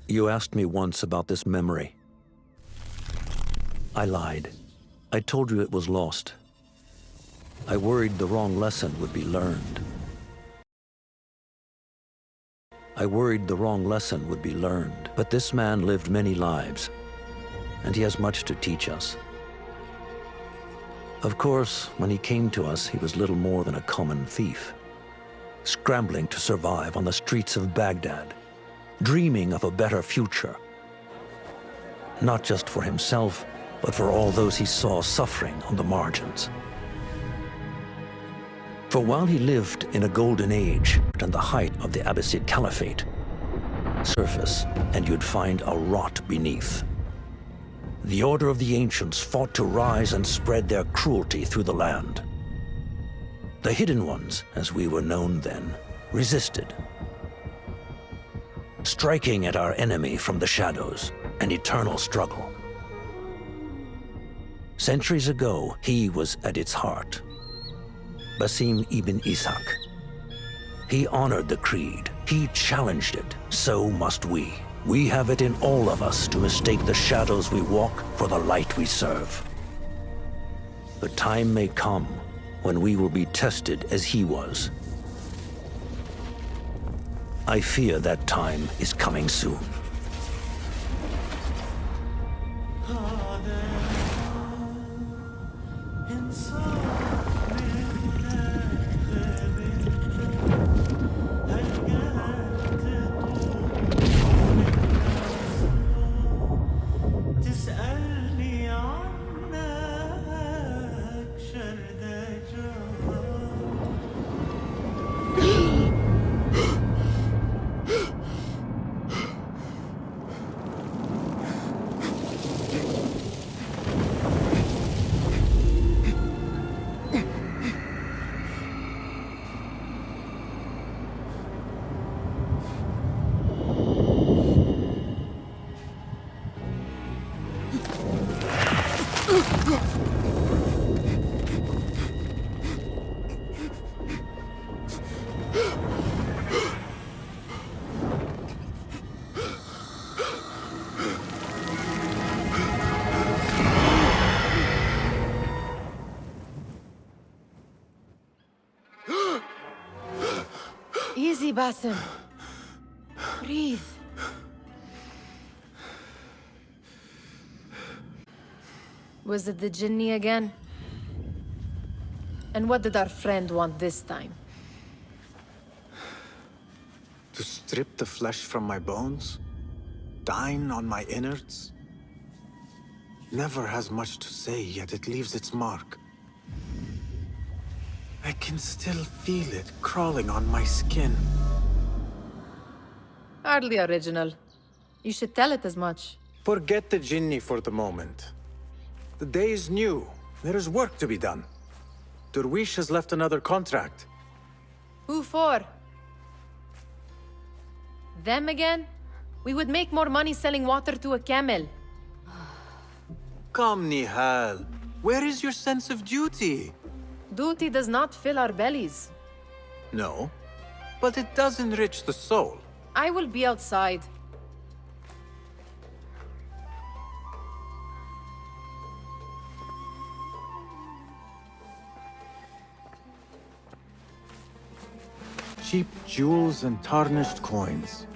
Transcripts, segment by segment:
You asked me once about this memory. I lied. I told you it was lost. I worried the wrong lesson would be learned. But this man lived many lives, and he has much to teach us. Of course, when he came to us, he was little more than a common thief, scrambling to survive on the streets of Baghdad, dreaming of a better future. Not just for himself, but for all those he saw suffering on the margins. For while he lived in a golden age and the height of the Abbasid Caliphate, surface and you'd find a rot beneath. The Order of the Ancients fought to rise and spread their cruelty through the land. The Hidden Ones, as we were known then, resisted, striking at our enemy from the shadows, an eternal struggle. Centuries ago, he was at its heart. Basim ibn Ishaq. He honored the creed. He challenged it. So must we. We have it in all of us to mistake the shadows we walk for the light we serve. The time may come when we will be tested as he was. I fear that time is coming soon. Easy, Basim. Breathe. Was it the Jinni again? And what did our friend want this time? To strip the flesh from my bones? Dine on my innards? Never has much to say, yet it leaves its mark. I can still feel it crawling on my skin. Hardly original. You should tell it as much. Forget the Jinni for the moment. The day is new. There is work to be done. Derwish has left another contract. Who for? Them again? We would make more money selling water to a camel. Come, Nihal. Where is your sense of duty? Duty does not fill our bellies. No, but it does enrich the soul. I will be outside. Cheap jewels and tarnished coins.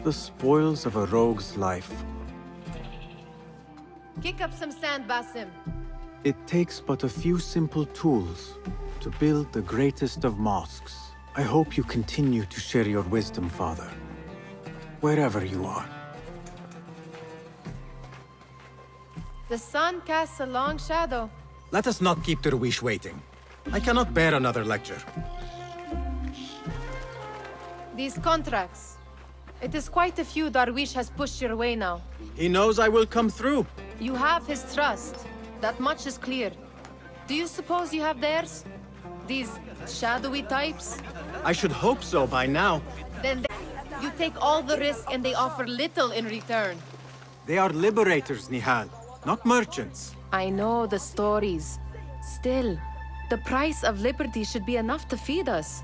The spoils of a rogue's life. Kick up some sand, Basim. It takes but a few simple tools to build the greatest of mosques. I hope you continue to share your wisdom, Father, wherever you are. The sun casts a long shadow. Let us not keep Derwish waiting. I cannot bear another lecture. These contracts. It is quite a few Darwish has pushed your way now. He knows I will come through. You have his trust. That much is clear. Do you suppose you have theirs? These shadowy types? I should hope so by now. Then you take all the risk and they offer little in return. They are liberators, Nihal, not merchants. I know the stories. Still, the price of liberty should be enough to feed us.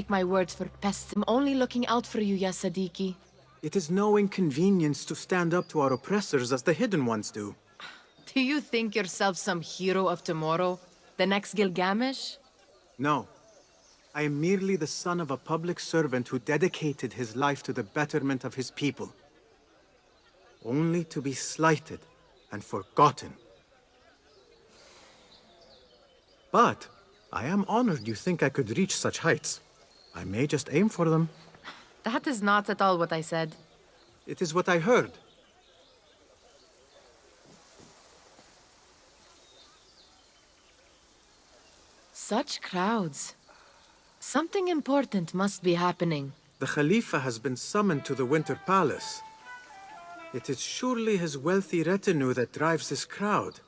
take my words for pests. I'm only looking out for you, ya Sadiki. It is no inconvenience to stand up to our oppressors as the Hidden Ones do. Do you think yourself some hero of tomorrow? The next Gilgamesh? No. I am merely the son of a public servant who dedicated his life to the betterment of his people. Only to be slighted and forgotten. But I am honored you think I could reach such heights. I may just aim for them. That is not at all what I said. It is what I heard. Such crowds. Something important must be happening. The Khalifa has been summoned to the Winter Palace. It is surely his wealthy retinue that drives this crowd.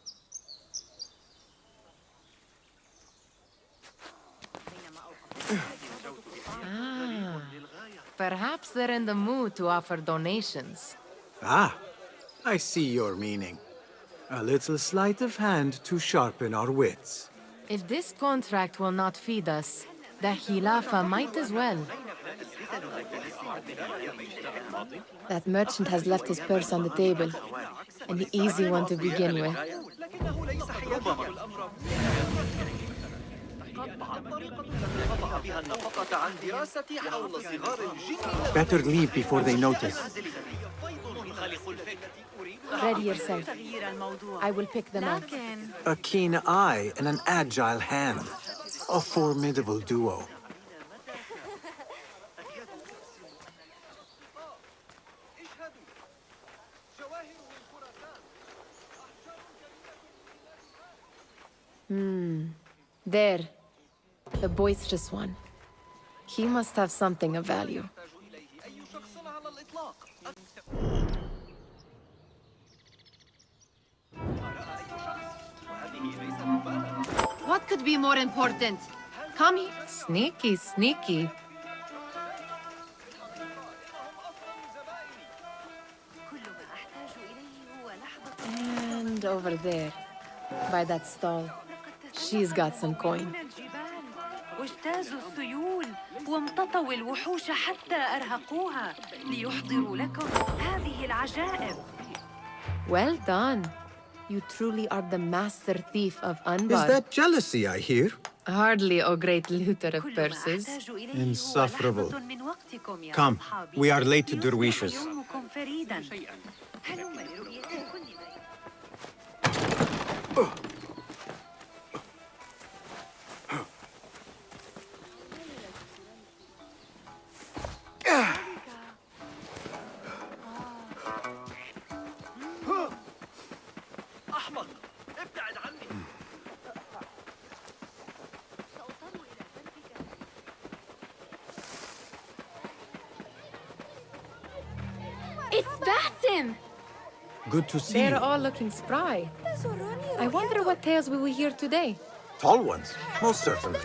Perhaps they're in the mood to offer donations. Ah, I see your meaning. A little sleight of hand to sharpen our wits. If this contract will not feed us, the Khilafa might as well. That merchant has left his purse on the table. An easy one to begin with. Better leave before they notice. Ready yourself. I will pick them out. A keen eye and an agile hand. A formidable duo. There. The boisterous one. He must have something of value. What could be more important? Come here. Sneaky, sneaky. And over there, by that stall, she's got some coin. واجتازوا السيول وامتطوا الوحوش حتى أرهقوها ليحضروا لكم هذه العجائب. Well done. You truly are the master thief of Anbar. Is that jealousy I hear? Hardly, O great looter of كل ما purses. أحتاج إليه هو Insufferable. لحظة من وقتكم يا Come, أصحابي. we are late to يصبح derwishes. يومكم فريداً. هلم لرؤية كل ما It's Basim! Good to see They're you. all looking spry. I wonder what tales we will hear today. Tall ones, most certainly.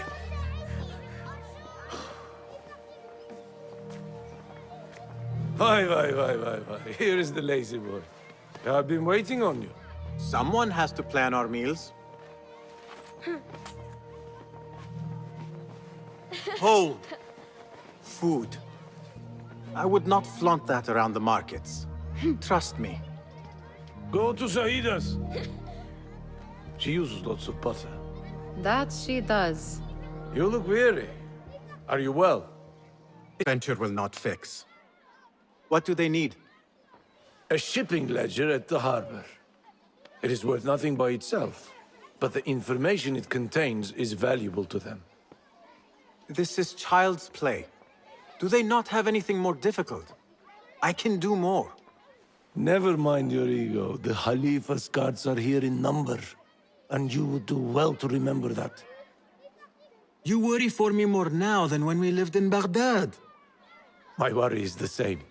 Why. Here is the lazy boy. I've been waiting on you. Someone has to plan our meals. Hold. Food. I would not flaunt that around the markets. Trust me. Go to Saida's. She uses lots of butter. That she does. You look weary. Are you well? Adventure will not fix. What do they need? A shipping ledger at the harbor. It is worth nothing by itself, but the information it contains is valuable to them. This is child's play. Do they not have anything more difficult? I can do more. Never mind your ego. The Khalifa's guards are here in number, and you would do well to remember that. You worry for me more now than when we lived in Baghdad. My worry is the same.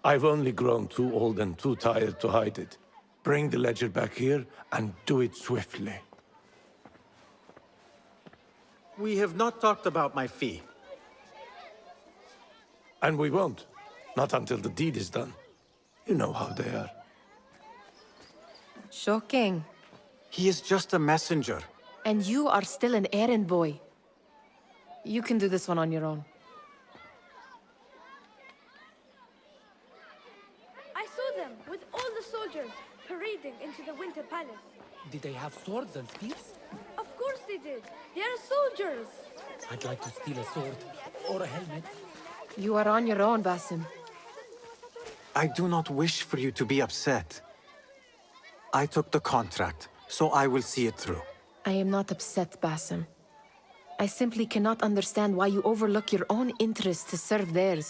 I've only grown too old and too tired to hide it. Bring the ledger back here, and do it swiftly. We have not talked about my fee. And we won't. Not until the deed is done. You know how they are. Shocking. He is just a messenger. And you are still an errand boy. You can do this one on your own. them, with all the soldiers parading into the Winter Palace. Did they have swords and spears? Of course they did. They are soldiers. I'd like to steal a sword or a helmet. You are on your own, Basim. I do not wish for you to be upset. I took the contract, so I will see it through. I am not upset, Basim. I simply cannot understand why you overlook your own interests to serve theirs.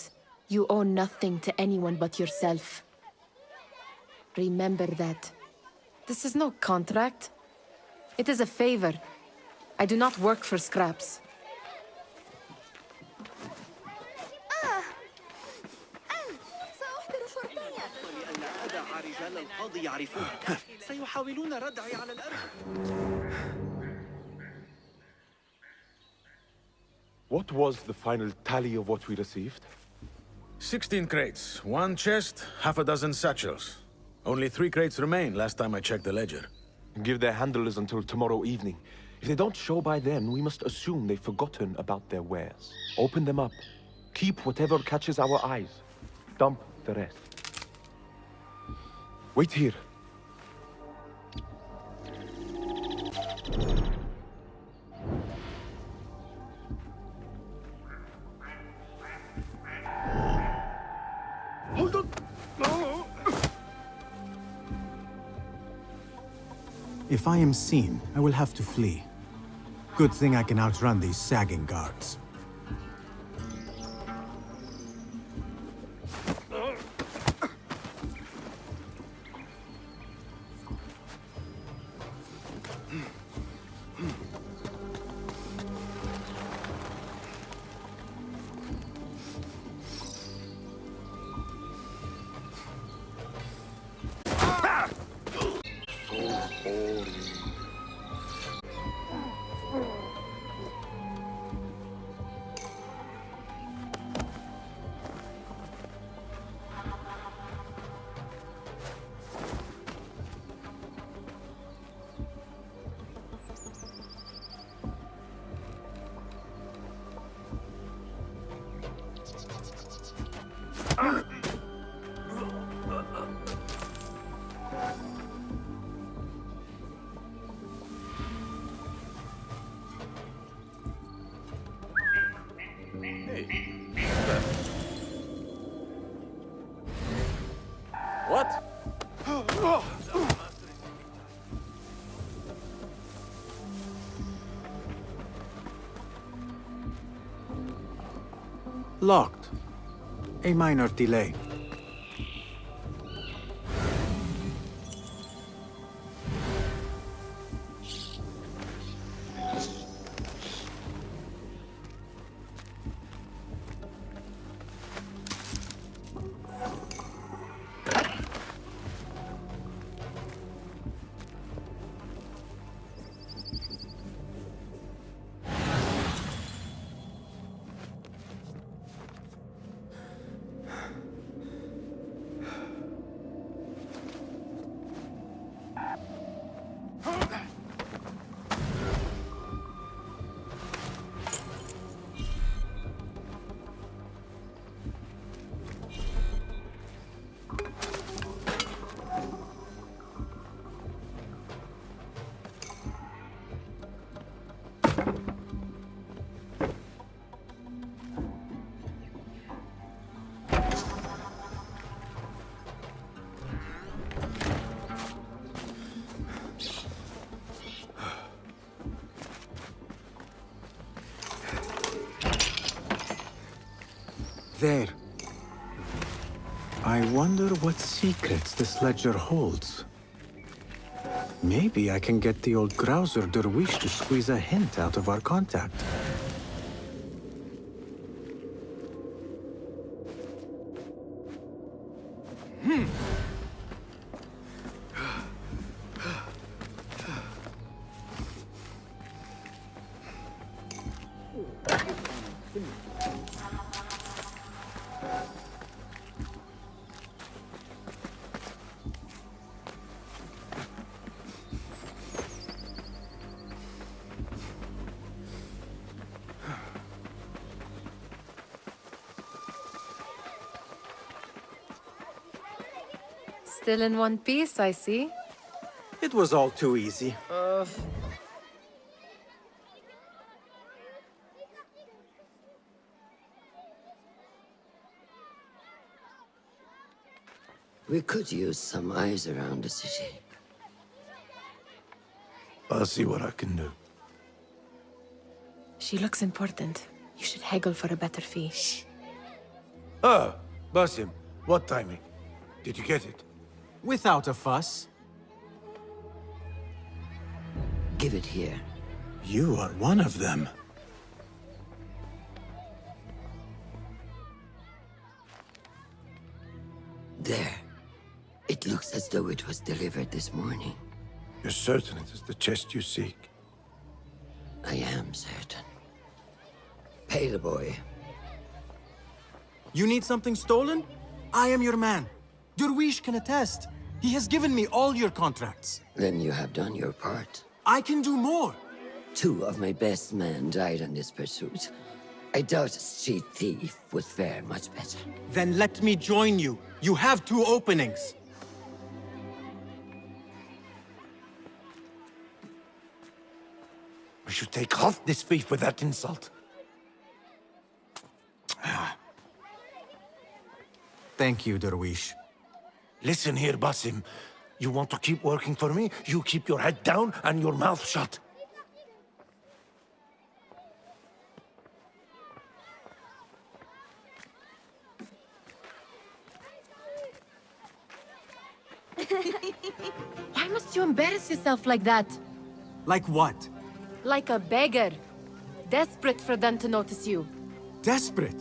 You owe nothing to anyone but yourself. Remember that. This is no contract. It is a favor. I do not work for scraps. سأحضر شرطيا. ولأن أدع رجال القاضي يعرفون سيحاولون ردعي على الأرض. What was the final tally of what we received? 16 crates, 1 chest, half a dozen satchels. Only 3 crates remain last time I checked the ledger. Give their handlers until tomorrow evening. If they don't show by then, we must assume they've forgotten about their wares. Open them up. Keep whatever catches our eyes. Dump the rest. Wait here. Hold on! No! If I am seen, I will have to flee. Good thing I can outrun these sagging guards. What? Locked. A minor delay. There. I wonder what secrets this ledger holds. Maybe I can get the old grouser Derwish to squeeze a hint out of our contact. Still in one piece, I see. It was all too easy. We could use some eyes around the city. I'll see what I can do. She looks important. You should haggle for a better fee. Ah, Basim, what timing? Did you get it? Without a fuss. Give it here. You are one of them. There. It looks as though it was delivered this morning. You're certain it is the chest you seek? I am certain. Pay the boy. You need something stolen? I am your man. Derwish can attest. He has given me all your contracts. Then you have done your part. I can do more. 2 of my best men died on this pursuit. I doubt a street thief would fare much better. Then let me join you. You have 2 openings. We should take off this thief with that insult. Thank you, Derwish. Listen here, Basim. You want to keep working for me? You keep your head down and your mouth shut. Why must you embarrass yourself like that? Like what? Like a beggar. Desperate for them to notice you. Desperate?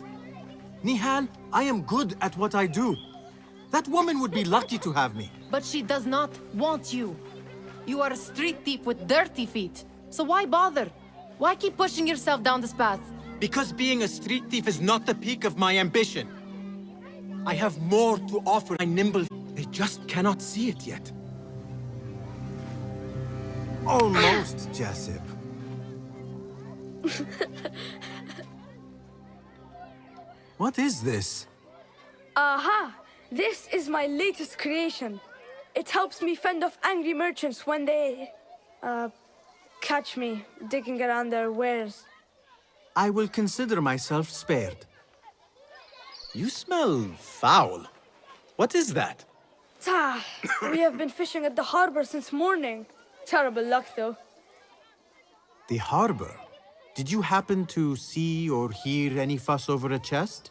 Nihal, I am good at what I do. That woman would be lucky to have me. But she does not want you. You are a street thief with dirty feet. So why bother? Why keep pushing yourself down this path? Because being a street thief is not the peak of my ambition. I have more to offer my nimble. They just cannot see it yet. Almost, Jasip. What is this? Aha! This is my latest creation. It helps me fend off angry merchants when they... catch me digging around their wares. I will consider myself spared. You smell foul. What is that? Tah! We have been fishing at the harbor since morning. Terrible luck, though. The harbor? Did you happen to see or hear any fuss over a chest?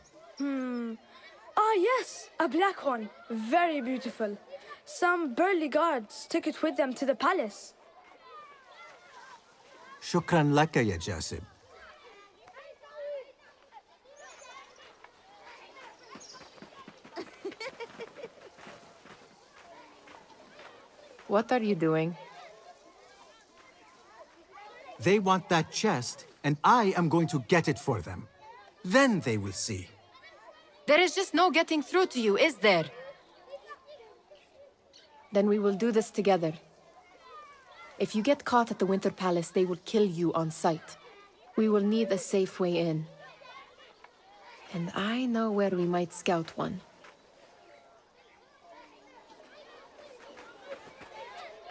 Ah, yes, a black one. Very beautiful. Some burly guards took it with them to the palace. Shukran laka, ya Jasib. What are you doing? They want that chest, and I am going to get it for them. Then they will see. There is just no getting through to you, is there? Then we will do this together. If you get caught at the Winter Palace, they will kill you on sight. We will need a safe way in. And I know where we might scout one.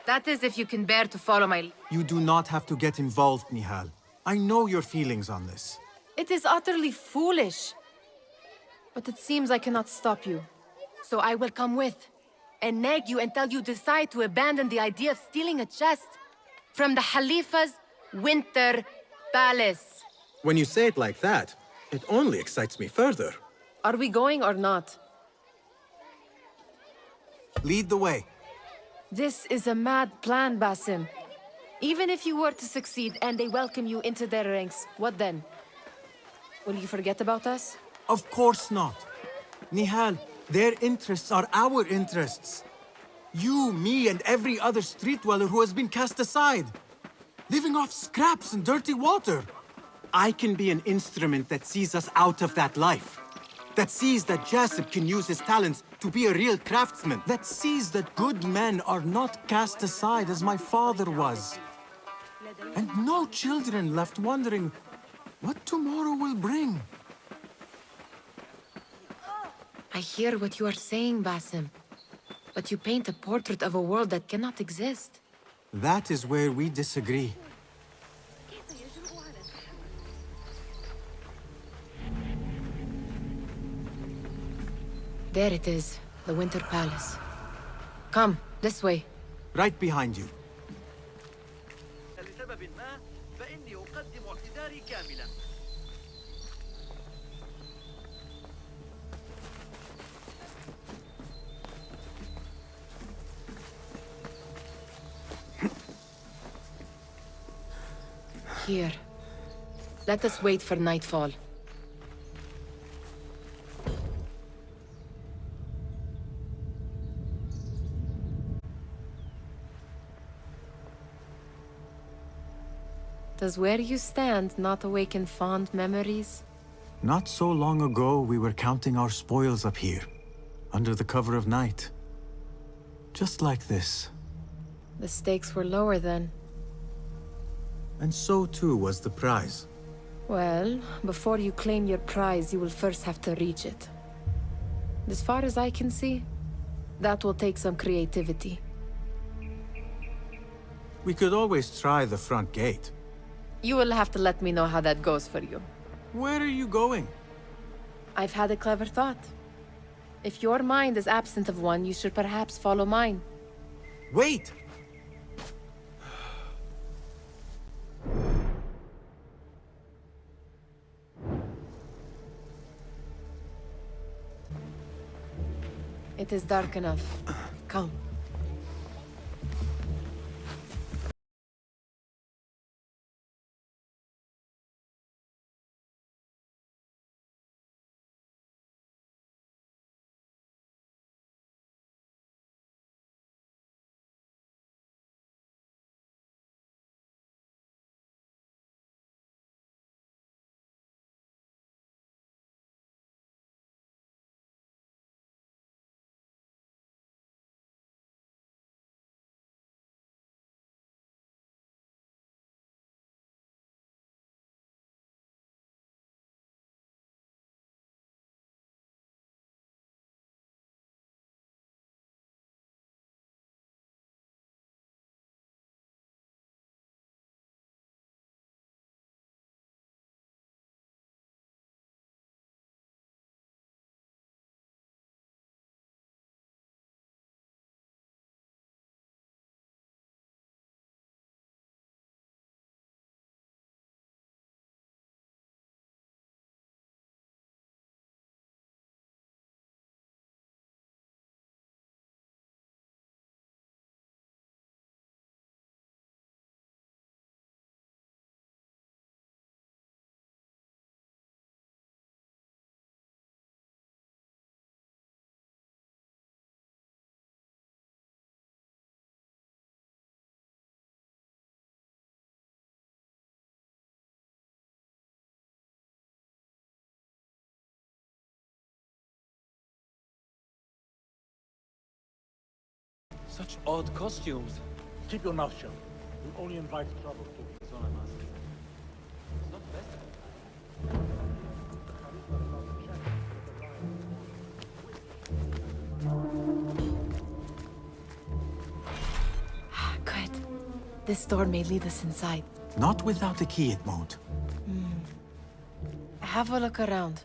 That is if you can bear to follow my... You do not have to get involved, Nihal. I know your feelings on this. It is utterly foolish. But it seems I cannot stop you. So I will come with, and nag you until you decide to abandon the idea of stealing a chest from the Khalifa's Winter Palace. When you say it like that, it only excites me further. Are we going or not? Lead the way. This is a mad plan, Basim. Even if you were to succeed and they welcome you into their ranks, what then? Will you forget about us? Of course not. Nihal, their interests are our interests. You, me, and every other street dweller who has been cast aside. Living off scraps and dirty water. I can be an instrument that sees us out of that life. That sees that Jasip can use his talents to be a real craftsman. That sees that good men are not cast aside as my father was. And no children left wondering what tomorrow will bring. I hear what you are saying, Basim. But you paint a portrait of a world that cannot exist. That is where we disagree. There it is, the Winter Palace. Come, this way. Right behind you. لسبب ما فإني أقدم اعتذاري كاملا. Here. Let us wait for nightfall. Does where you stand not awaken fond memories? Not so long ago, we were counting our spoils up here, under the cover of night. Just like this. The stakes were lower then. And so too was the prize. Well, before you claim your prize, you will first have to reach it. As far as I can see, that will take some creativity. We could always try the front gate. You will have to let me know how that goes for you. Where are you going? I've had a clever thought. If your mind is absent of one, you should perhaps follow mine. Wait! It is dark enough. Come. Such odd costumes. Keep your mouth shut. You only invite trouble. That's all I'm asking. It's not best. Good. This door may lead us inside. Not without a key, it won't. Have a look around.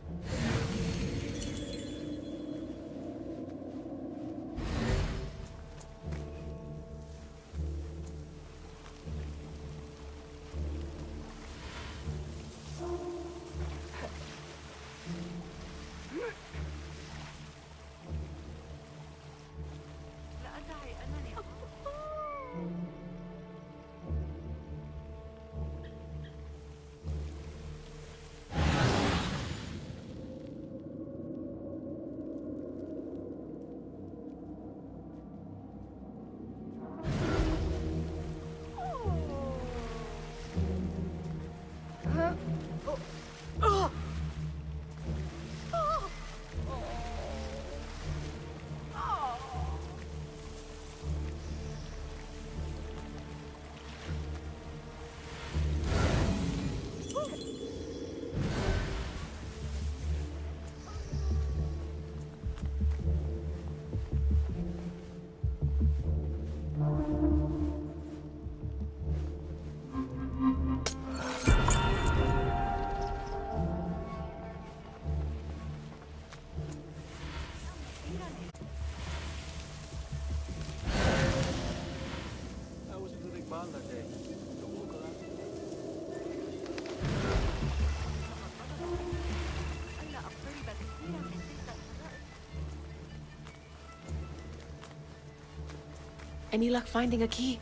Any luck finding a key?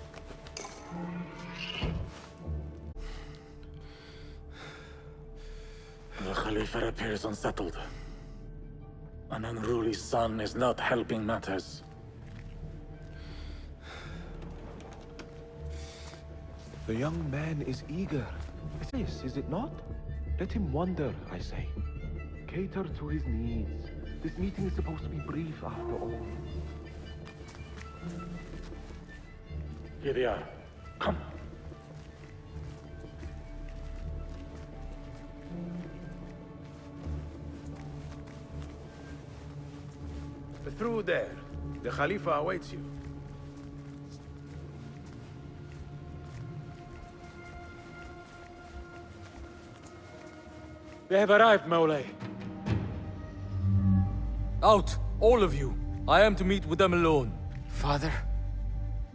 The Khalifa appears unsettled. An unruly son is not helping matters. The young man is eager. It is it not? Let him wander, I say. Cater to his needs. This meeting is supposed to be brief after all. Here they are. Come. Through there. The Khalifa awaits you. They have arrived, Mawlay. Out, all of you. I am to meet with them alone. Father,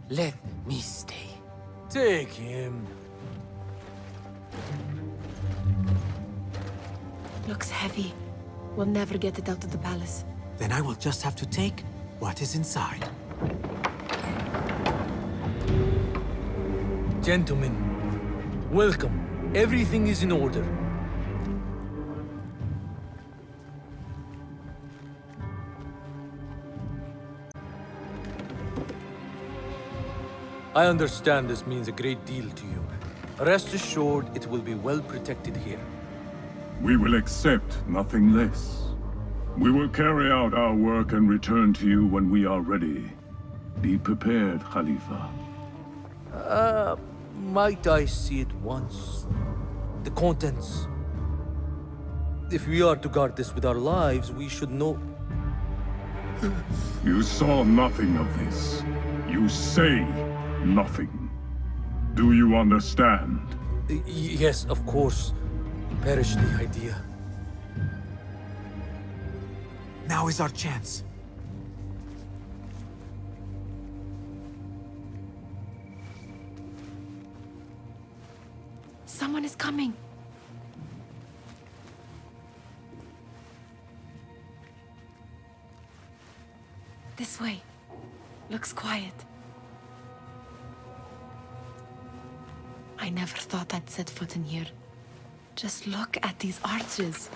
let me stay. Take him. Looks heavy. We'll never get it out of the palace. Then I will just have to take what is inside. Gentlemen, welcome. Everything is in order. I understand this means a great deal to you. Rest assured, it will be well protected here. We will accept nothing less. We will carry out our work and return to you when we are ready. Be prepared, Khalifa. Might I see it once? The contents. If we are to guard this with our lives, we should know... You saw nothing of this. You say nothing. Do you understand? Yes, of course. Perish the idea. Now is our chance. Someone is coming. This way. Looks quiet. I never thought I'd set foot in here. Just look at these arches.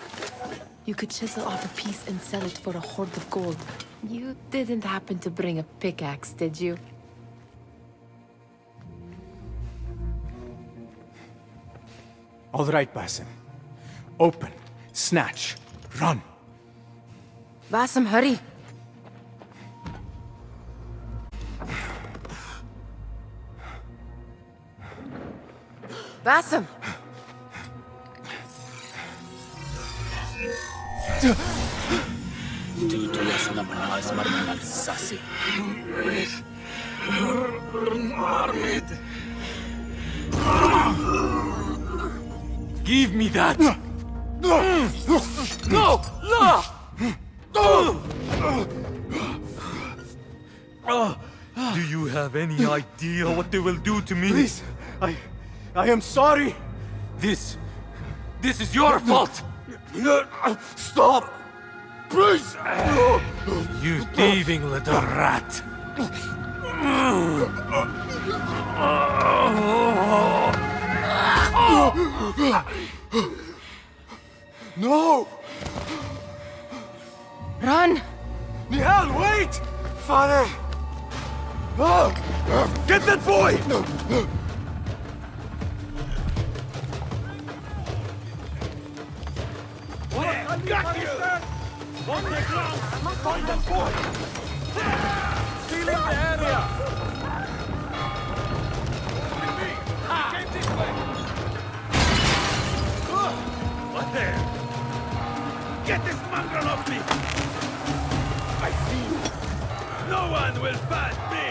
You could chisel off a piece and sell it for a hoard of gold. You didn't happen to bring a pickaxe, did you? All right, Basim. Open, snatch, run. Basim, hurry! Basim! Give me that! No! Do you have any idea what they will do to me? Please, I am sorry. This is your fault! Stop! Please! You thieving little rat! No! Run! Nihal, wait! Father! Get that boy! I got you! On the ground! Find that boy! Sealing the area! With me! He came this way! What there? Get this mongrel off me! I see you! No one will pass me!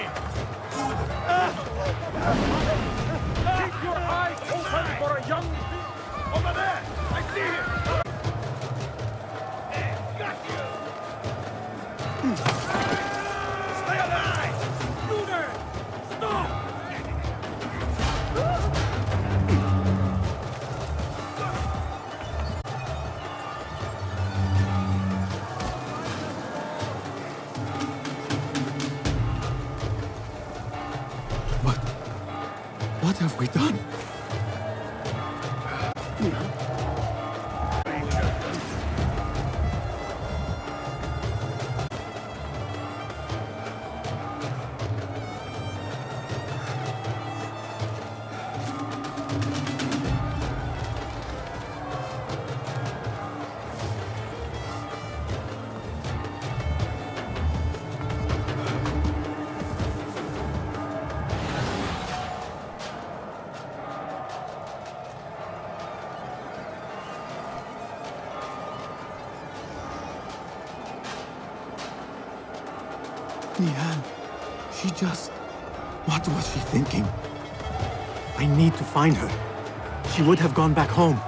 Keep your eyes open for a young beast! Over there! I see him! Stay alive! Looter! Stop! What have we done? Nihal, she just... What was she thinking? I need to find her. She would have gone back home.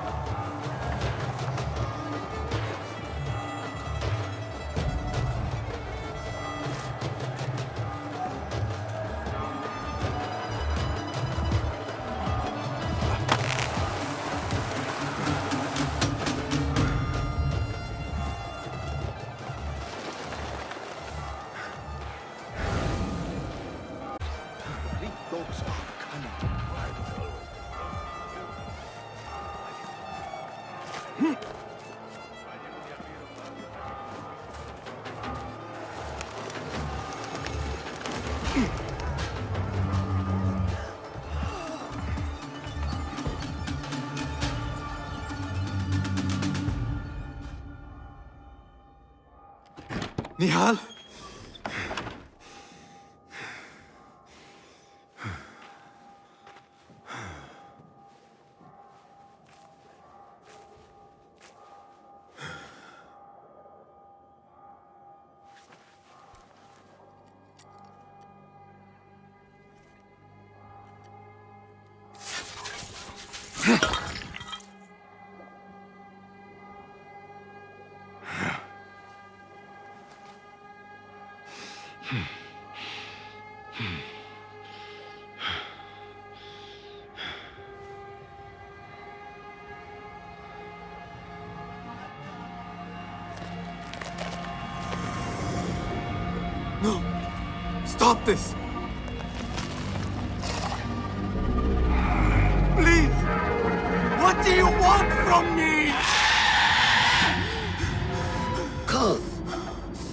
Nihal? No! Stop this! Please! What do you want from me?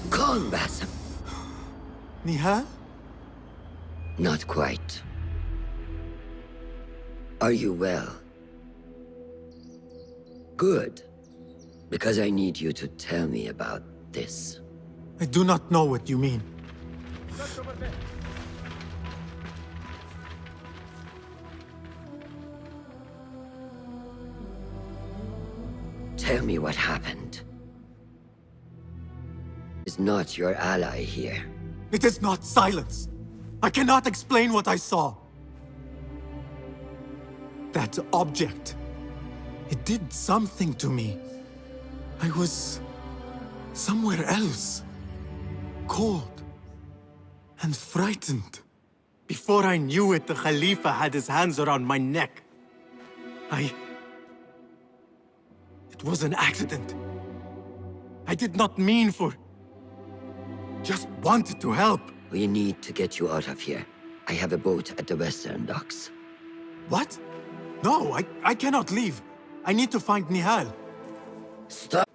Calm, Basim. Nihal? Not quite. Are you well? Good. Because I need you to tell me about this. I do not know what you mean. Tell me what happened. Is not your ally here. It is not silence. I cannot explain what I saw. That object. It did something to me. I was somewhere else. Cold and frightened. Before I knew it, the Khalifa had his hands around my neck. It was an accident. I did not mean for... Just wanted to help. We need to get you out of here. I have a boat at the western docks. What? No, I cannot leave. I need to find Nihal. Stop!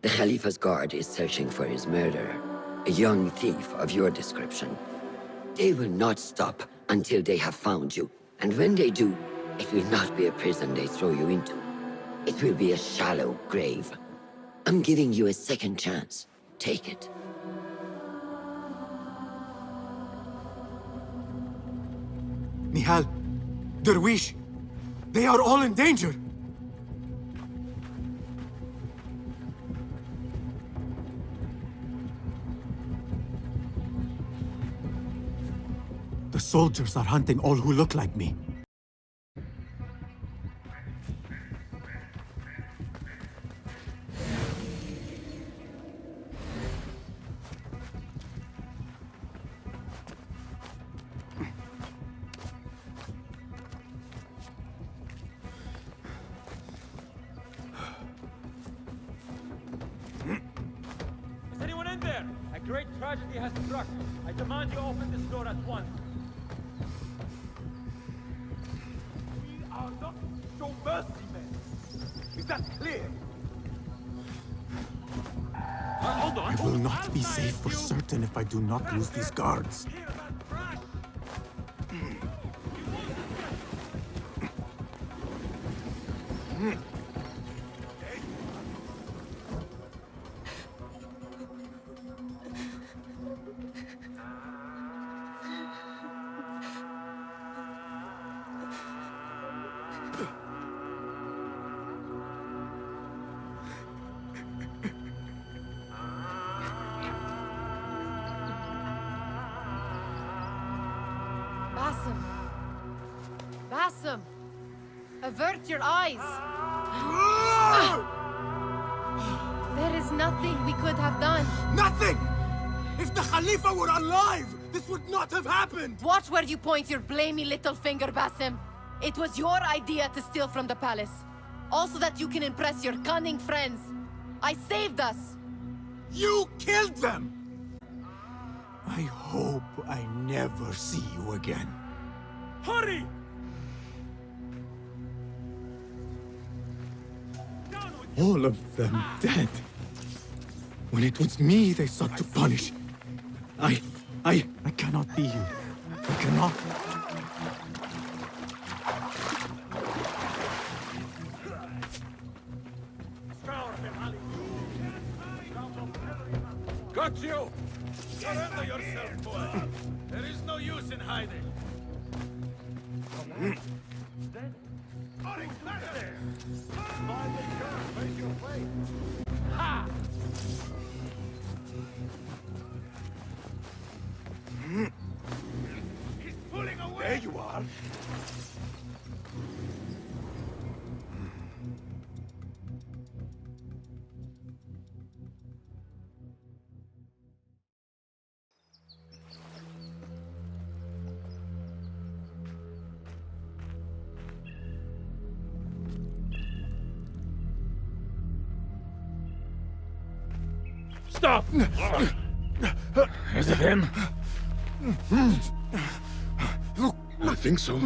The Khalifa's guard is searching for his murderer. A young thief of your description. They will not stop until they have found you. And when they do, it will not be a prison they throw you into. It will be a shallow grave. I'm giving you a second chance. Take it. Nihal, Derwish, they are all in danger. The soldiers are hunting all who look like me. Is anyone in there? A great tragedy has struck. I demand you open this door at once. are not show mercy, men. Is that clear? Hold on. I will not be safe for certain if I do not lose these guards. Basim! Basim! Avert your eyes! There is nothing we could have done. Nothing! If the Khalifa were alive, this would not have happened! Watch where you point your blamey little finger, Basim. It was your idea to steal from the palace. Also that you can impress your cunning friends. I saved us! You killed them! I hope I never see you again. Hurry! All of them dead. When it was me they sought to punish. I cannot be you. I cannot. Got you! Surrender yourself, boy. There is no use in hiding. Ha! He's pulling away! There you are! Stop! Is it him? I think so.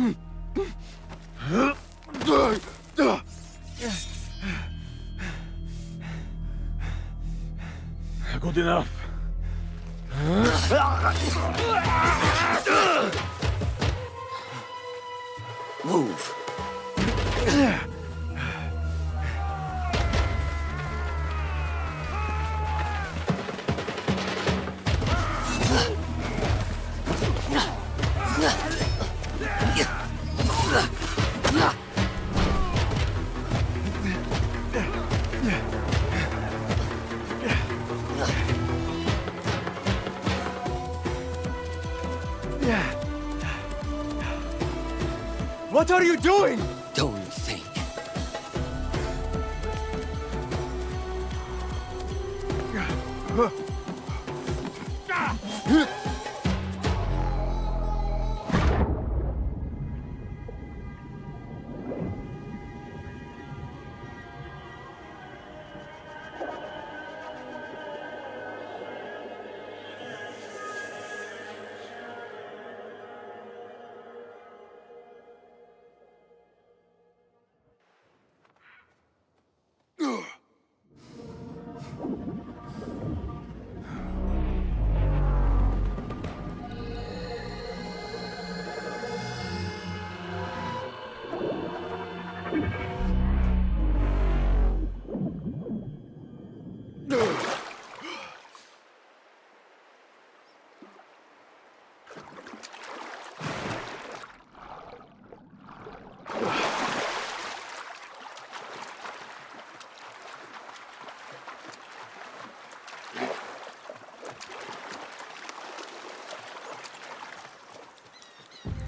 Good enough. Move. What are you doing? Don't think.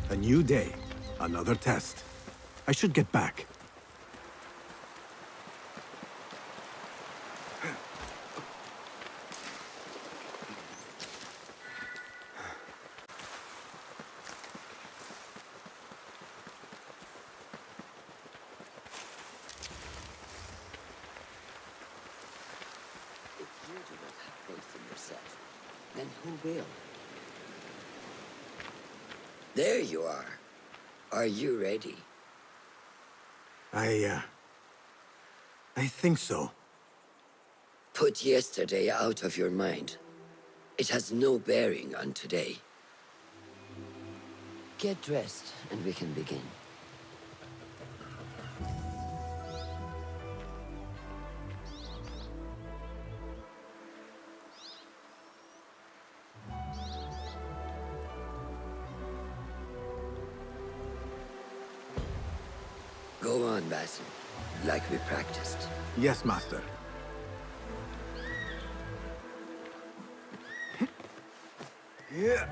A new day, another test. I should get back. If you do not have faith in yourself, then who will? There you are. Are you ready? I think so. Put yesterday out of your mind. It has no bearing on today. Get dressed, and we can begin. Go on, Basim, like we practiced. Yes, Master. Yeah.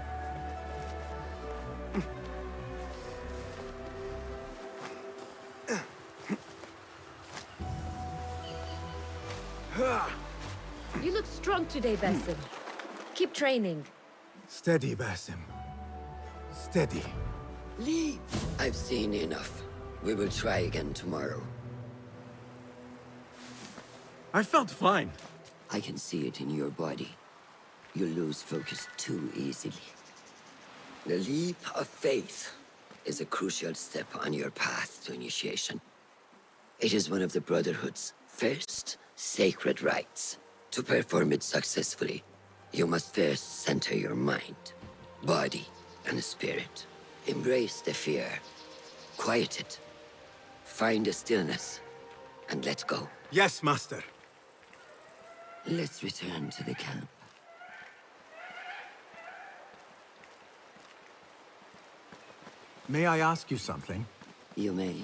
You look strong today, Basim. Keep training. Steady, Basim. Steady. Leave! I've seen enough. We will try again tomorrow. I felt fine. I can see it in your body. You lose focus too easily. The leap of faith is a crucial step on your path to initiation. It is one of the Brotherhood's first sacred rites. To perform it successfully, you must first center your mind, body, and spirit. Embrace the fear. Quiet it. Find a stillness, and let go. Yes, Master. Let's return to the camp. May I ask you something? You may.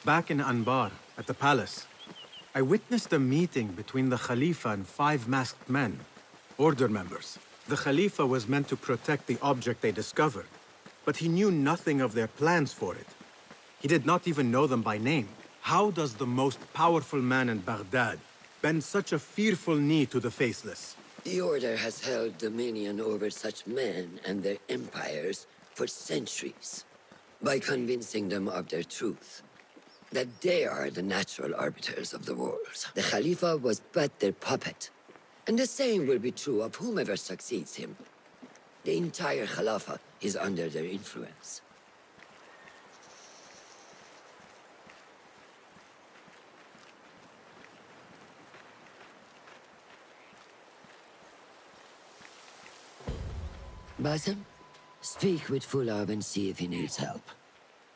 Back in Anbar, at the palace, I witnessed a meeting between the Khalifa and 5 masked men, Order members. The Khalifa was meant to protect the object they discovered, but he knew nothing of their plans for it. He did not even know them by name. How does the most powerful man in Baghdad bend such a fearful knee to the faceless? The Order has held dominion over such men and their empires for centuries, by convincing them of their truth, that they are the natural arbiters of the world. The Khalifa was but their puppet, and the same will be true of whomever succeeds him. The entire Khalifa is under their influence. Basim, speak with Fulab and see if he needs help.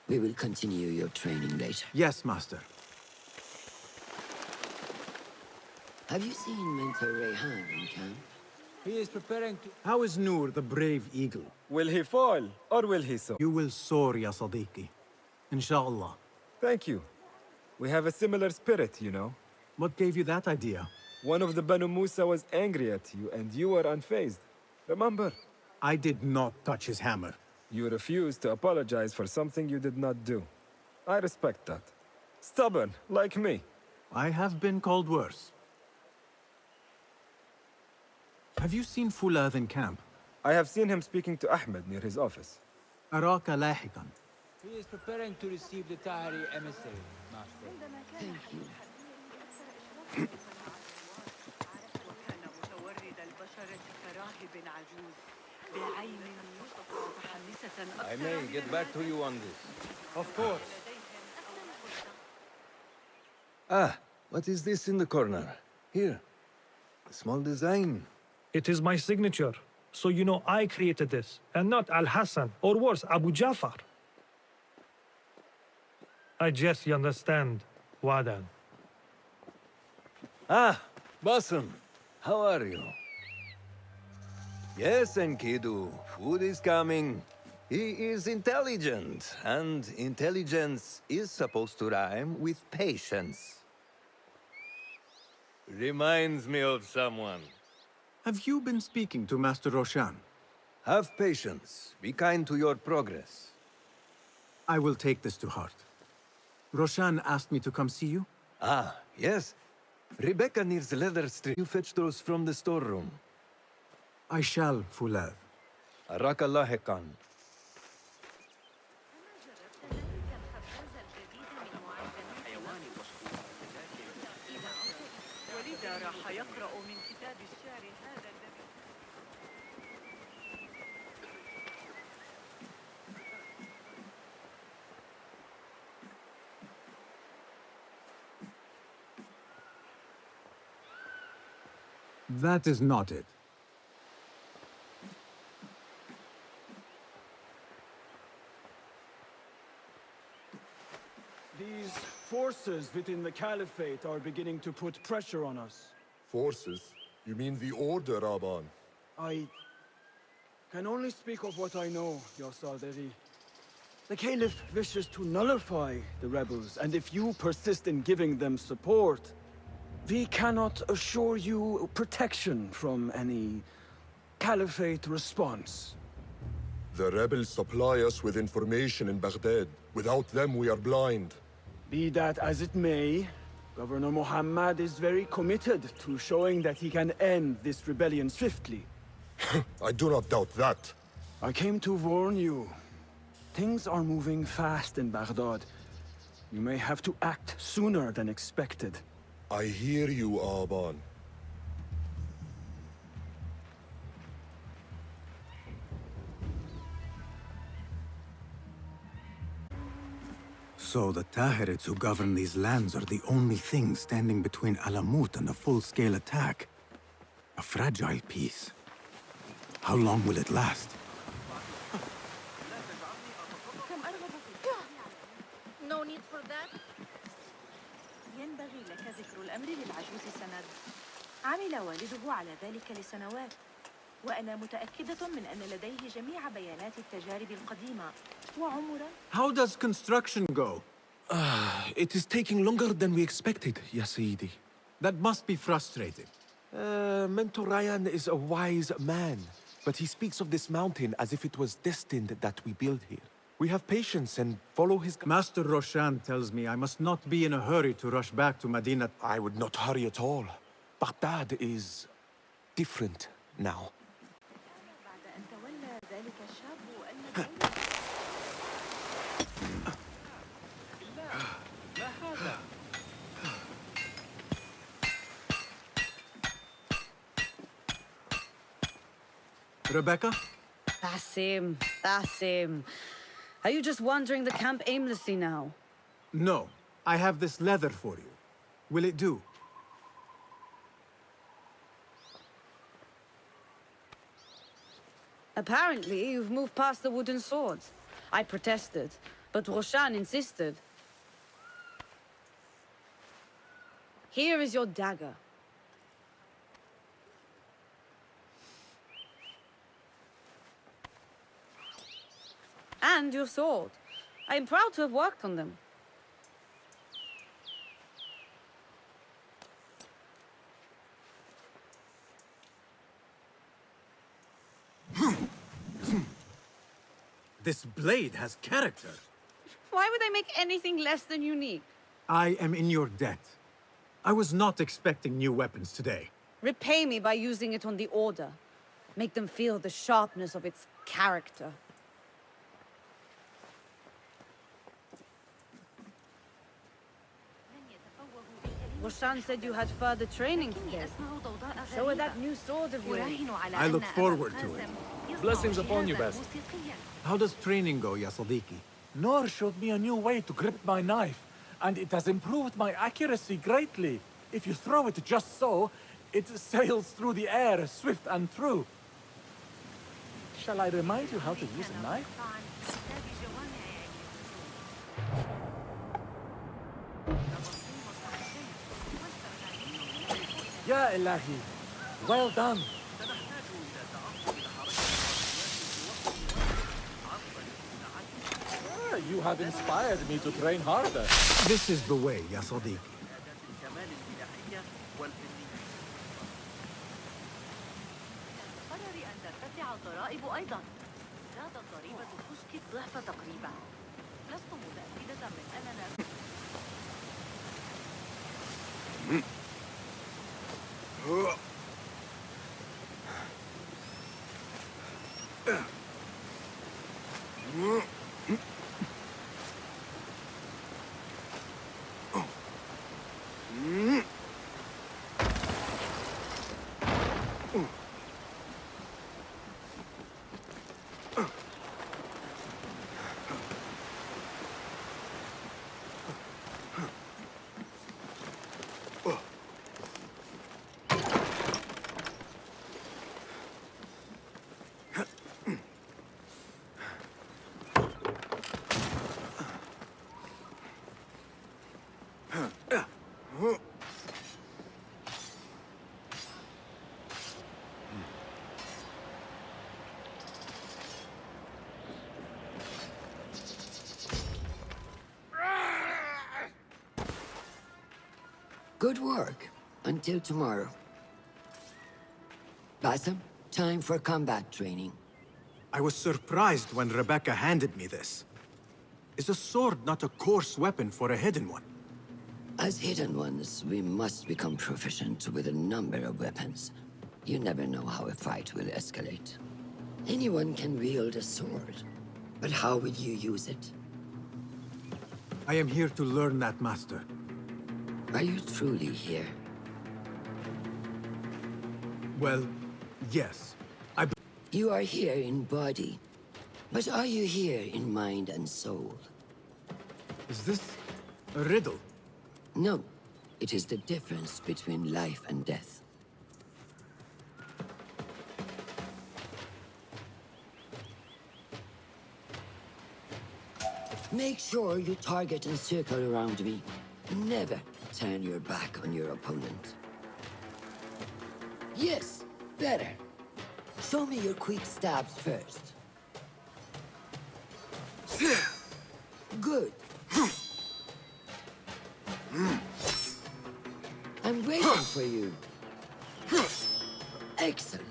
We will continue your training later. Yes, Master. Have you seen Mentor Rayhan in camp? He is preparing to... How is Noor, the brave eagle? Will he fall, or will he soar? You will soar, ya Sadiqi. Inshallah. Thank you. We have a similar spirit, you know. What gave you that idea? One of the Banu Musa was angry at you, and you were unfazed. Remember? I did not touch his hammer. You refused to apologize for something you did not do. I respect that. Stubborn, like me. I have been called worse. Have you seen Fulad in camp? I have seen him speaking to Ahmed near his office. أراك لاحقا. He is preparing to receive the Tahiri emissary, Master. Thank you. I may get back to you on this. Of course. Ah, what is this in the corner? Here. A small design. It is my signature. So you know I created this, and not Al-Hassan, or worse, Abu Jafar. I guess you understand, Wadan. Ah, Basim. How are you? Yes, Enkidu. Food is coming. He is intelligent, and intelligence is supposed to rhyme with patience. Reminds me of someone. Have you been speaking to Master Roshan? Have patience. Be kind to your progress. I will take this to heart. Roshan asked me to come see you? Ah, yes. Rebecca needs leather strip. You fetch those from the storeroom. I shall, Fulad. Arakallah Hekan. That is not it. These forces within the Caliphate are beginning to put pressure on us. Forces? You mean the Order, Aban? I can only speak of what I know, Your Sarderi. The Caliph wishes to nullify the rebels, and if you persist in giving them support, we cannot assure you protection from any Caliphate response. The rebels supply us with information in Baghdad. Without them, we are blind. Be that as it may, Governor Muhammad is very committed to showing that he can end this rebellion swiftly. I do not doubt that. I came to warn you. Things are moving fast in Baghdad. You may have to act sooner than expected. I hear you, Aban. So the Tahirids who govern these lands are the only thing standing between Alamut and a full-scale attack. A fragile peace. How long will it last? No need for that. ينبغي لك ذكر الأمر للعجوز سند. عمل والده على ذلك لسنوات. وأنا متأكدة من أن لديه جميع بيانات التجارب القديمة. وعمرا. How does construction go? It is taking longer than we expected, Ya Sayyidi. That must be frustrating. Mentor Ryan is a wise man, but he speaks of this mountain as if it was destined that we build here. We have patience and follow his... Master Roshan tells me I must not be in a hurry to rush back to Medina. I would not hurry at all. Baghdad is different now. Rebecca? Basim. Are you just wandering the camp aimlessly now? No. I have this leather for you. Will it do? Apparently, you've moved past the wooden swords. I protested, but Roshan insisted. Here is your dagger. And your sword. I am proud to have worked on them. This blade has character. Why would I make anything less than unique? I am in your debt. I was not expecting new weapons today. Repay me by using it on the Order. Make them feel the sharpness of its character. Roshan said you had further training today. Show her that new sword of yours. I look forward to it. Blessings upon you, Bess. How does training go, Ya Sadiqi? Noor showed me a new way to grip my knife, and it has improved my accuracy greatly. If you throw it just so, it sails through the air, swift and true. Shall I remind you how to use a knife? Ya Ilahi, well done. You have inspired me to train harder. This is the way, Ya Sadiqi. Good work. Until tomorrow. Bassam, time for combat training. I was surprised when Rebecca handed me this. Is a sword not a coarse weapon for a hidden one? As hidden ones, we must become proficient with a number of weapons. You never know how a fight will escalate. Anyone can wield a sword, but how will you use it? I am here to learn that, Master. Are you truly here? Well, yes. You are here in body, but are you here in mind and soul? Is this a riddle? No, it is the difference between life and death. Make sure you target and circle around me. Never turn your back on your opponent. Yes, better. Show me your quick stabs first. Good. I'm waiting for you. Excellent.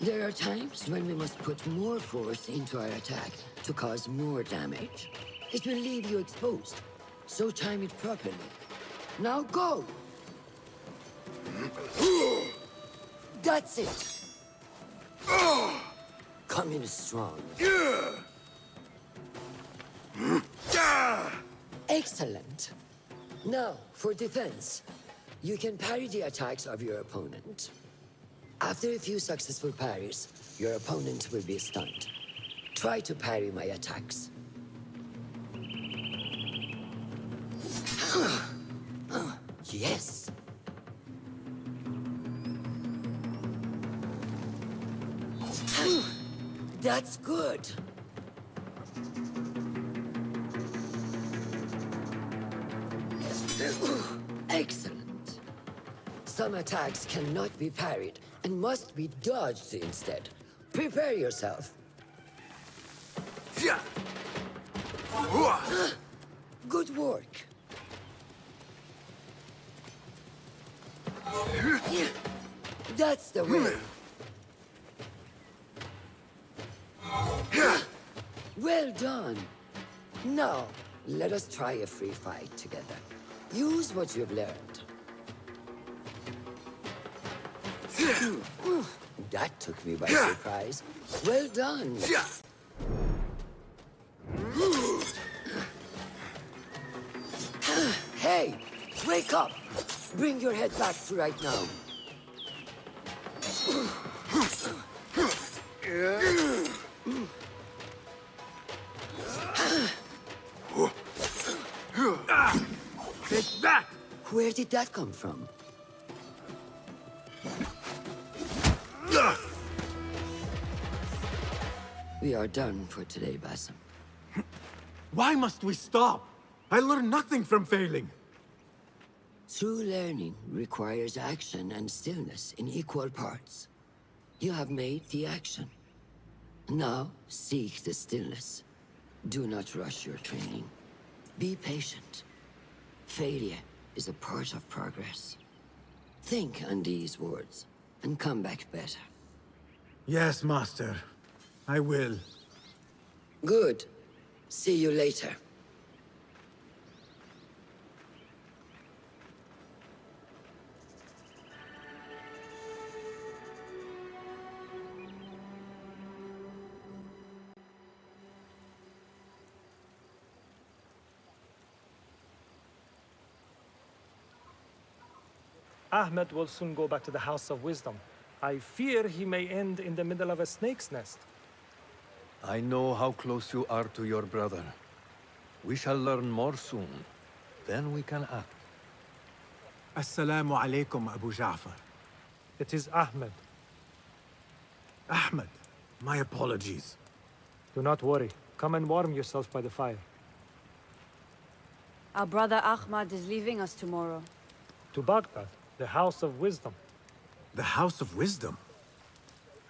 There are times when we must put more force into our attack to cause more damage. It will leave you exposed, so time it properly. Now go! That's it! Come in strong. Excellent. Now, for defense. You can parry the attacks of your opponent. After a few successful parries, your opponent will be stunned. Try to parry my attacks. Yes. That's good. Excellent. Some attacks cannot be parried and must be dodged instead. Prepare yourself. Good work. That's the way. Well done. Now, let us try a free fight together. Use what you've learned. That took me by surprise. Well done. Hey, wake up! Bring your head back to right now. Take that! Where did that come from? We are done for today, Bassam. Why must we stop? I learned nothing from failing. True learning requires action and stillness in equal parts. You have made the action. Now, seek the stillness. Do not rush your training. Be patient. Failure is a part of progress. Think on these words, and come back better. Yes, Master. I will. Good. See you later. Ahmed will soon go back to the House of Wisdom. I fear he may end in the middle of a snake's nest. I know how close you are to your brother. We shall learn more soon. Then we can act. Assalamu alaikum, Abu Ja'far. It is Ahmed. Ahmed, my apologies. Do not worry. Come and warm yourself by the fire. Our brother Ahmad is leaving us tomorrow. To Baghdad, the House of Wisdom. The House of Wisdom?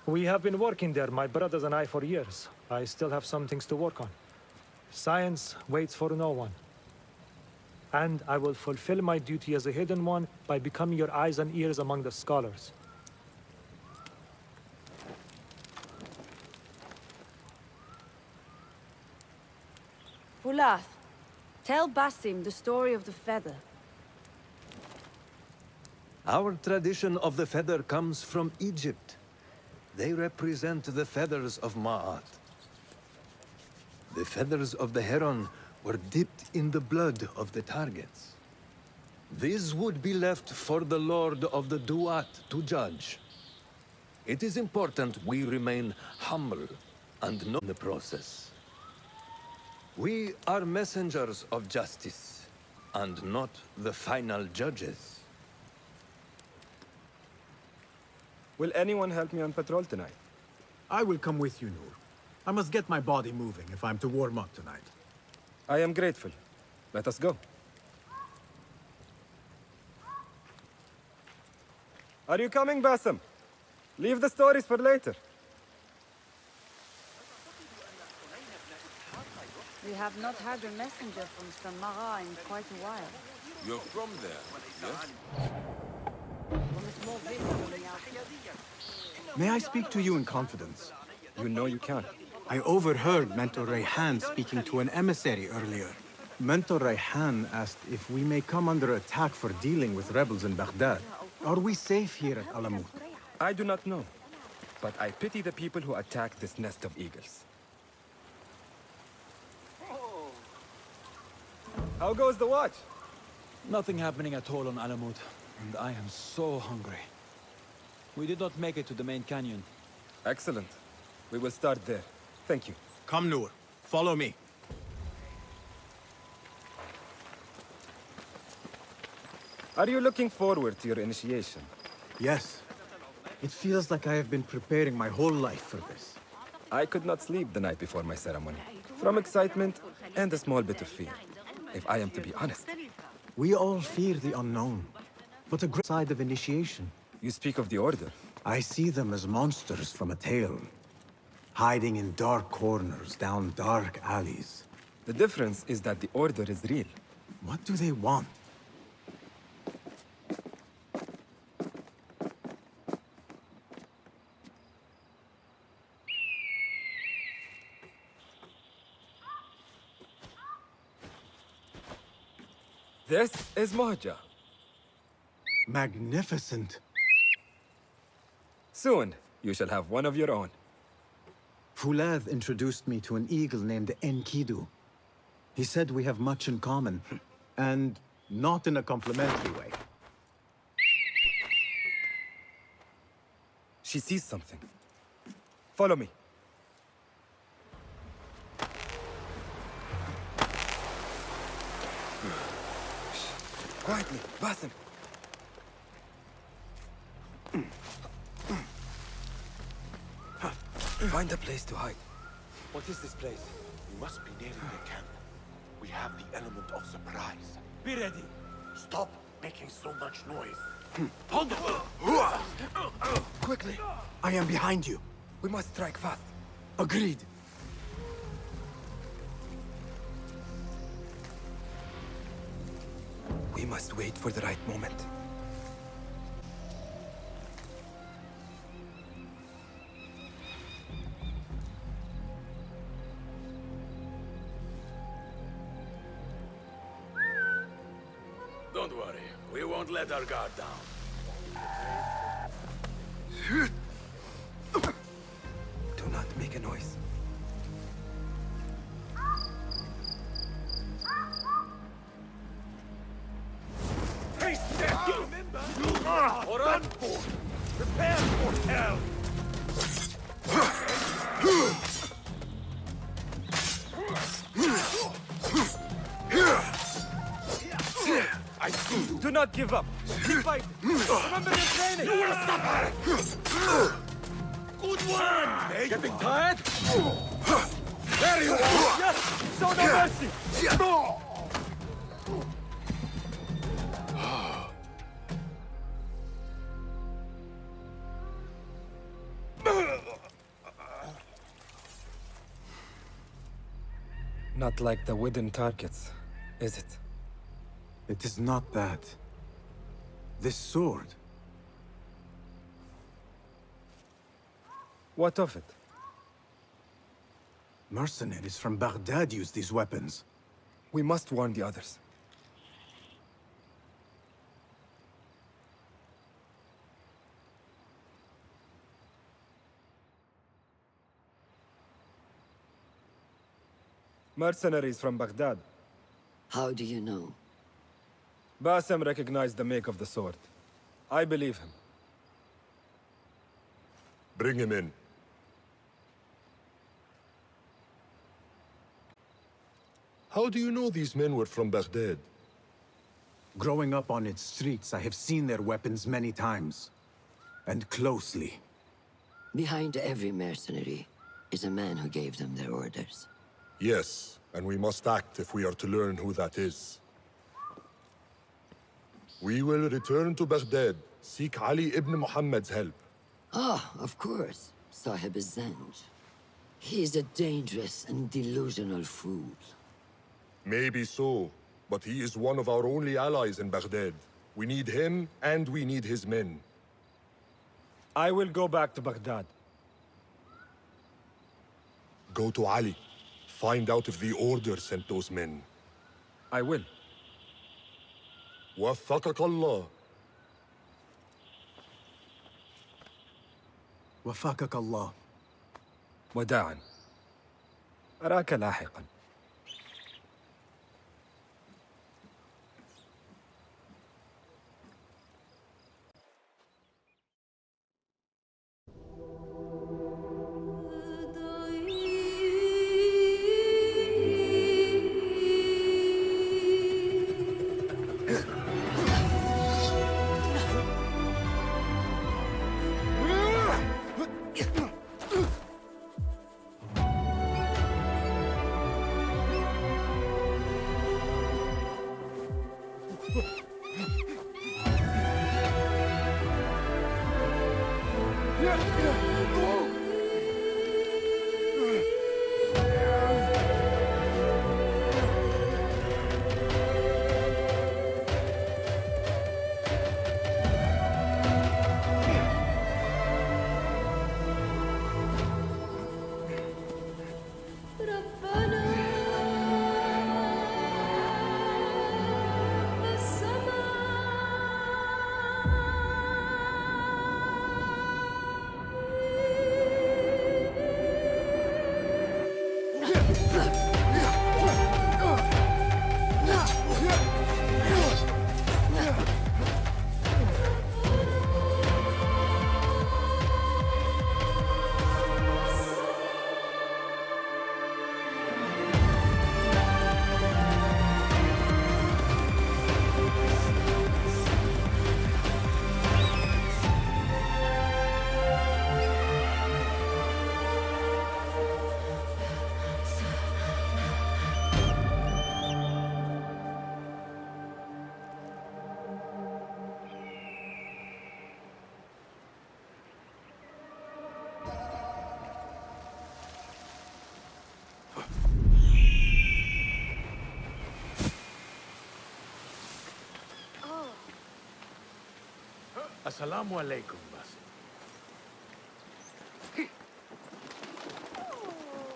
We have been working there, my brothers and I, for years. I still have some things to work on. Science waits for no one. And I will fulfill my duty as a hidden one by becoming your eyes and ears among the scholars. Fulath, tell Basim the story of the feather. Our tradition of the feather comes from Egypt. They represent the feathers of Ma'at. The feathers of the heron were dipped in the blood of the targets. These would be left for the Lord of the Duat to judge. It is important we remain humble and know the process. We are messengers of justice, and not the final judges. Will anyone help me on patrol tonight? I will come with you, Noor. I must get my body moving if I'm to warm up tonight. I am grateful. Let us go. Are you coming, Basim? Leave the stories for later. We have not had a messenger from Samara in quite a while. You're from there, yes? From a small village on the outskirts. May I speak to you in confidence? You know you can. I overheard Mentor Rayhan speaking to an emissary earlier. Mentor Rayhan asked if we may come under attack for dealing with rebels in Baghdad. Are we safe here at Alamut? I do not know, but I pity the people who attack this nest of eagles. How goes the watch? Nothing happening at all on Alamut, and I am so hungry. We did not make it to the main canyon. Excellent. We will start there. Thank you. Come, Noor. Follow me. Are you looking forward to your initiation? Yes. It feels like I have been preparing my whole life for this. I could not sleep the night before my ceremony, from excitement and a small bit of fear, if I am to be honest. We all fear the unknown, but a great side of initiation. You speak of the Order. I see them as monsters from a tale, hiding in dark corners, down dark alleys. The difference is that the Order is real. What do they want? This is Mohaja. Magnificent. Soon, you shall have one of your own. Fulath introduced me to an eagle named Enkidu. He said we have much in common, and not in a complimentary way. She sees something. Follow me. Quietly, Basim. Find a place to hide. What is this place? We must be nearing the camp. We have the element of surprise. Be ready. Stop making so much noise. Hold on! Quickly! I am behind you. We must strike fast. Agreed. We must wait for the right moment. Don't worry. We won't let our guard down. Do not make a noise. Face death! Remember? You are done for! Prepare for hell! I see you. Do not give up. Keep fighting. Remember your training. You will suffer! Good one! Getting tired? There you are! Yes! Show no mercy! Not like the wooden targets, is it? It is not that. This sword. What of it? Mercenaries from Baghdad use these weapons. We must warn the others. Mercenaries from Baghdad. How do you know? Bassem recognized the make of the sword. I believe him. Bring him in. How do you know these men were from Baghdad? Growing up on its streets, I have seen their weapons many times. And closely. Behind every mercenary is a man who gave them their orders. Yes, and we must act if we are to learn who that is. We will return to Baghdad, seek Ali ibn Muhammad's help. Ah, of course. Sahib Zanj. He is a dangerous and delusional fool. Maybe so, but he is one of our only allies in Baghdad. We need him, and we need his men. I will go back to Baghdad. Go to Ali. Find out if the Order sent those men. I will. وفقك الله. وفقك الله. وداعا. أراك لاحقا. Assalamu alaikum, Basim.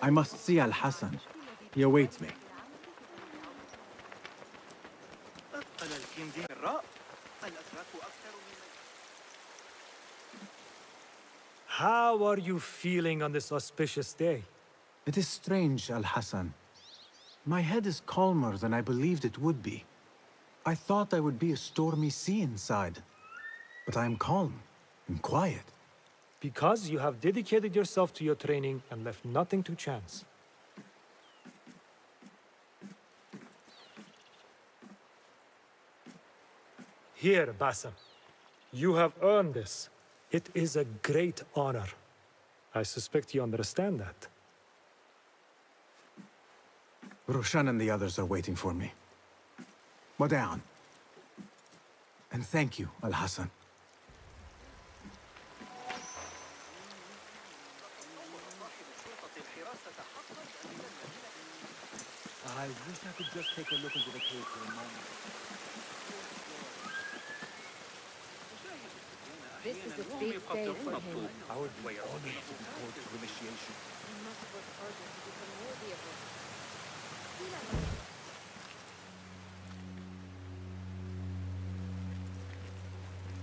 I must see Al-Hassan. He awaits me. How are you feeling on this auspicious day? It is strange, Al-Hassan. My head is calmer than I believed it would be. I thought I would be a stormy sea inside. But I am calm and quiet. Because you have dedicated yourself to your training and left nothing to chance. Here, Bassem. You have earned this. It is a great honor. I suspect you understand that. Roshan and the others are waiting for me. Wada'an. And thank you, Al-Hassan. I wish I could just take a look into the cave for a moment. This is a big day for him. Our way are honored to be called to initiation. He must work harder to become worthy of it.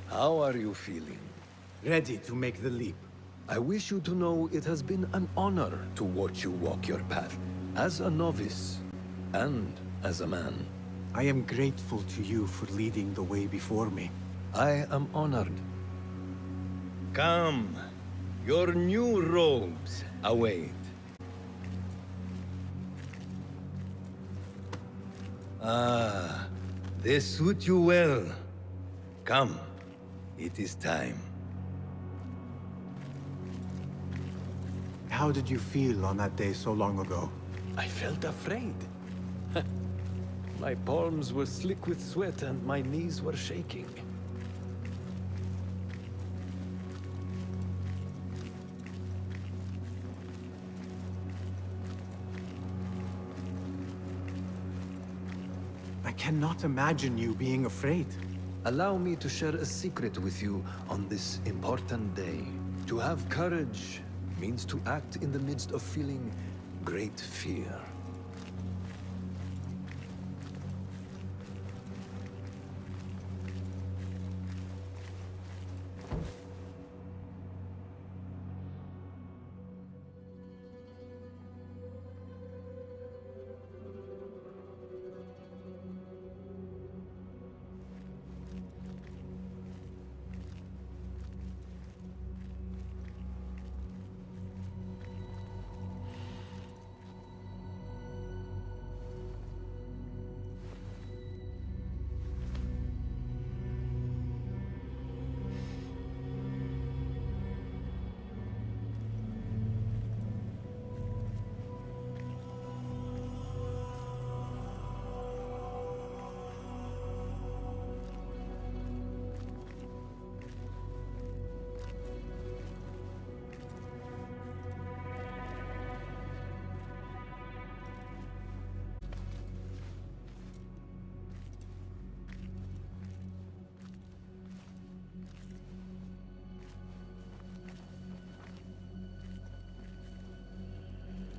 How are you feeling? Ready to make the leap. I wish you to know it has been an honor to watch you walk your path, as a novice, and as a man. I am grateful to you for leading the way before me. I am honored. Come, your new robes await. Ah, they suit you well. Come, it is time. How did you feel on that day so long ago? I felt afraid. My palms were slick with sweat and my knees were shaking. I cannot imagine you being afraid. Allow me to share a secret with you on this important day. To have courage means to act in the midst of feeling great fear.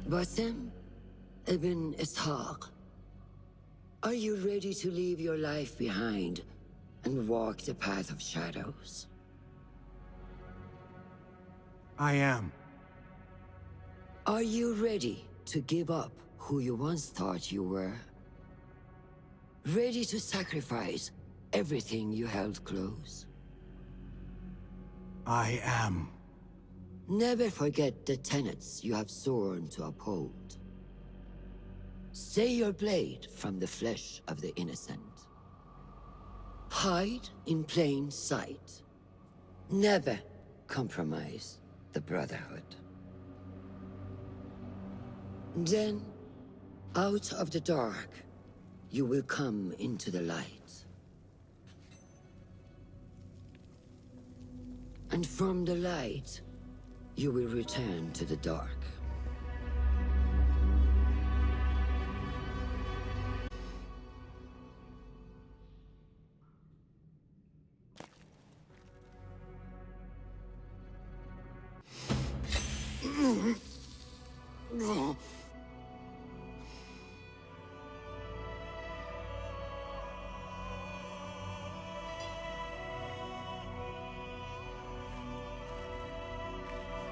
Basim ibn Ishaq, are you ready to leave your life behind and walk the path of shadows? I am. Are you ready to give up who you once thought you were? Ready to sacrifice everything you held close? I am. Never forget the tenets you have sworn to uphold. Stay your blade from the flesh of the innocent. Hide in plain sight. Never compromise the Brotherhood. Then, out of the dark, you will come into the light. And from the light, you will return to the dark.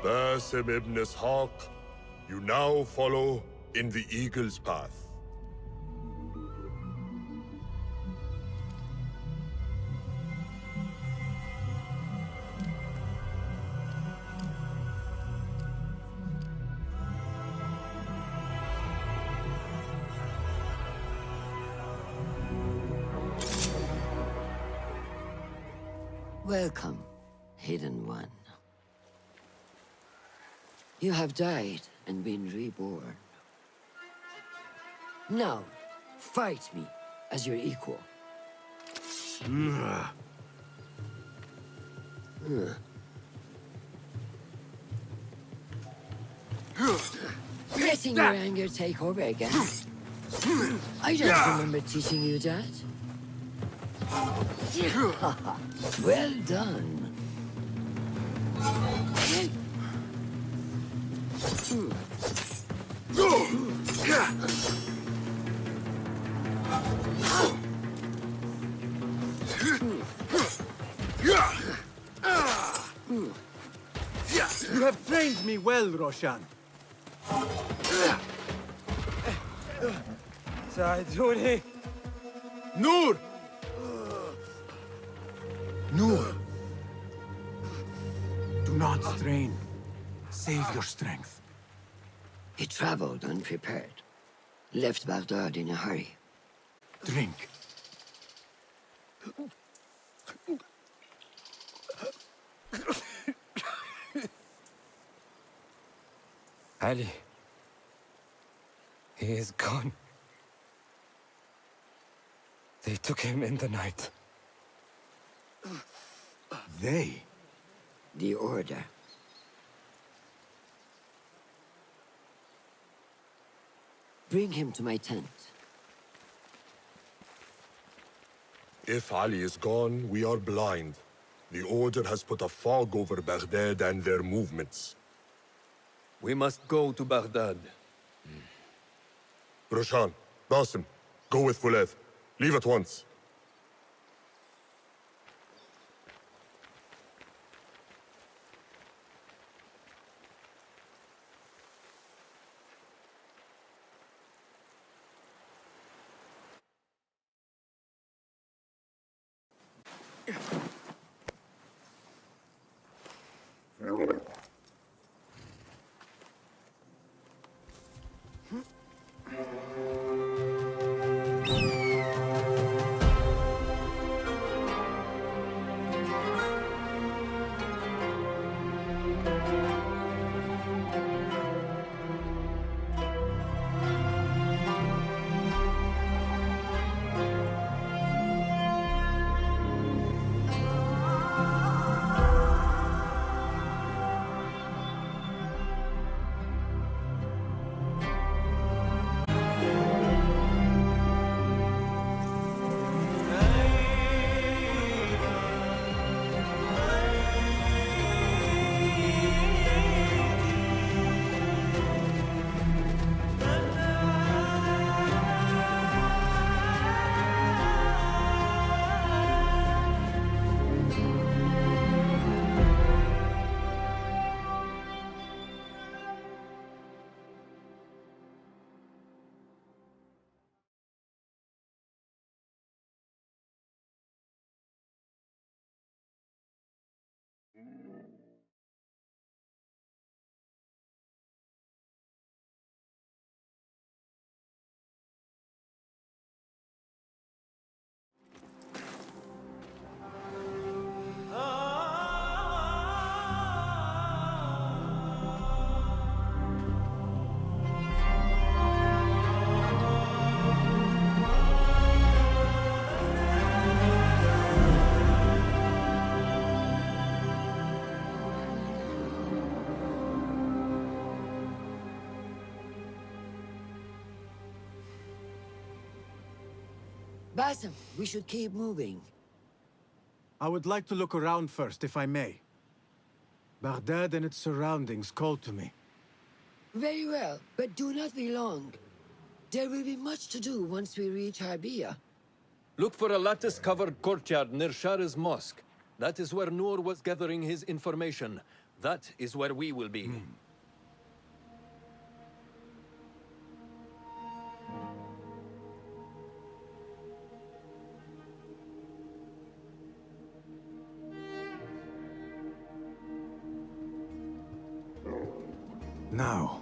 Basim ibn Ishaq, you now follow in the Eagle's path. Welcome, Hidden One. You have died and been reborn. Now, fight me as your equal. Letting your anger take over again. I don't remember teaching you that. Well done. You have trained me well, Roshan. ساعدوني. Noor! Noor! Do not strain. Save your strength. He traveled unprepared. Left Baghdad in a hurry. Drink. Ali. He is gone. They took him in the night. They? The Order. Bring him to my tent. If Ali is gone, we are blind. The Order has put a fog over Baghdad and their movements. We must go to Baghdad. Roshan, Basim, go with Fulad. Leave at once. Basim, we should keep moving. I would like to look around first, if I may. Baghdad and its surroundings call to me. Very well, but do not be long. There will be much to do once we reach Harbiya. Look for a lattice-covered courtyard near Shah's mosque. That is where Noor was gathering his information. That is where we will be. Now,